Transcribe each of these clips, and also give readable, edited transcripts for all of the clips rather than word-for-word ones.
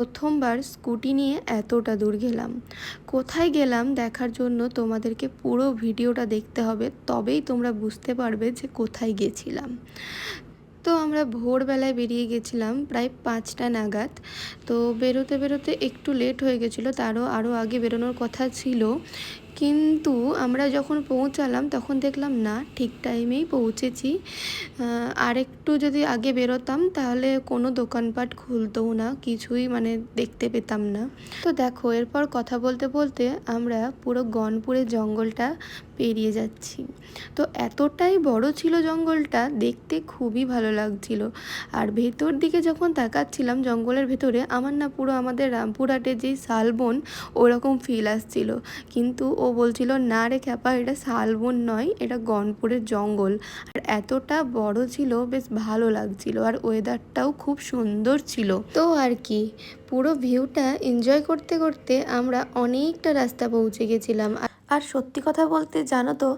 প্রথমবার স্কুটি নিয়ে এতটা দূর গেলাম। কোথায় গেলাম দেখার জন্য তোমাদেরকে পুরো ভিডিওটা দেখতে হবে, তবেই তোমরা বুঝতে পারবে যে কোথায় গেছিলাম। তো আমরা ভোরবেলায় বেরিয়ে গেছিলাম প্রায় 5টা নাগাদ। তো বেরোতে বেরোতে একটু লেট হয়ে গেছিলো, আরও আগে বেরোনোর কথা ছিল। কিন্তু আমরা যখন পৌঁছালাম তখন দেখলাম না, ঠিক টাইমেই পৌঁছেছি। আর একটু যদি আগে বেরোতাম তাহলে কোনো দোকানপাট খুলতও না, কিছুই মানে দেখতে পেতাম না। তো দেখো, এরপর কথা বলতে বলতে আমরা পুরো গনপুরের জঙ্গলটা পেরিয়ে যাচ্ছি। তো এতটাই বড় ছিল জঙ্গলটা, দেখতে খুবই ভালো লাগছিল। আর ভেতর দিকে যখন তাকাচ্ছিলাম জঙ্গলের ভেতরে, আমার না পুরো আমাদের রামপুরহাটের যেই শালবন ওরকম ফিল আসছিল। কিন্তু ও বলছিল, না রে খ্যাপা, এটা শালবন নয়, এটা গনপুরের জঙ্গল। আর এতটা বড় ছিল, বেশ ভালো লাগছিল, আর ওয়েদারটাও খুব সুন্দর ছিল। তো আর কি, পুরো ভিউটা এনজয় করতে করতে আমরা অনেকটা রাস্তা পৌঁছে গেছিলাম। আর সত্যি কথা বলতে জানো তো,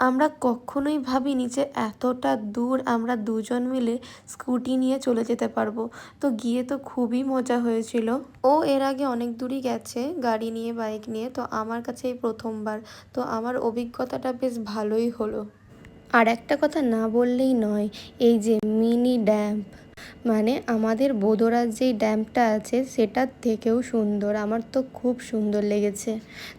আমরা কখনোই ভাবিনি যে এতটা দূর আমরা দুজন মিলে স্কুটি নিয়ে চলে যেতে পারবো। তো গিয়ে তো খুবই মজা হয়েছিল। ও এর আগে অনেক দূরই গেছে গাড়ি নিয়ে, বাইক নিয়ে, তো আমার কাছে এই প্রথমবার। তো আমার অভিজ্ঞতাটা বেশ ভালোই হলো। আর একটা কথা না বললেই নয়, এই যে মিনি ড্যাম, মানে আমাদের বোদরার যেই ড্যামটা আছে সেটার থেকেও সুন্দর। আমার তো খুব সুন্দর লেগেছে।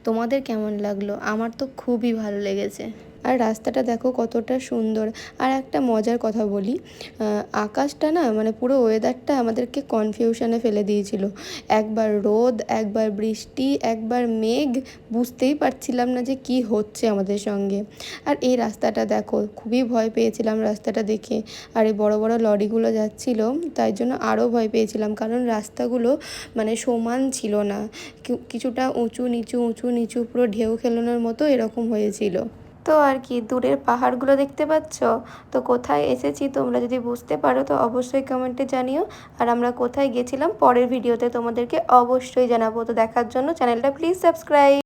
তোমাদের কেমন লাগলো? আমার তো খুবই ভালো লেগেছে। আর রাস্তাটা দেখো কতটা সুন্দর। আর একটা মজার কথা বলি, আকাশটা না মানে পুরো ওয়েদারটা আমাদেরকে কনফিউশনে ফেলে দিয়েছিল। একবার রোদ, একবার বৃষ্টি, একবার মেঘ, বুঝতেই পারছিলাম না যে কি হচ্ছে আমাদের সঙ্গে। আর এই রাস্তাটা দেখো, খুবই ভয় পেয়েছিলাম রাস্তাটা দেখে। আর এই বড় বড় লরিগুলো যাচ্ছিল, তাই জন্য আরও ভয় পেয়েছিলাম, কারণ রাস্তাগুলো মানে সমান ছিল না, কিছুটা উঁচু নিচু পুরো ঢেউ খেলানোর মতো এরকম হয়েছিল। তো আর কি, দূরের পাহাড়গুলো দেখতে পাচ্ছ? তো কোথায় এসেছি তোমরা যদি বুঝতে পারো তো অবশ্যই কমেন্টে জানিও। আর আমরা কোথায় গেছিলাম পরের ভিডিওতে তোমাদেরকে অবশ্যই জানাবো। তো দেখার জন্য চ্যানেলটা প্লিজ সাবস্ক্রাইব।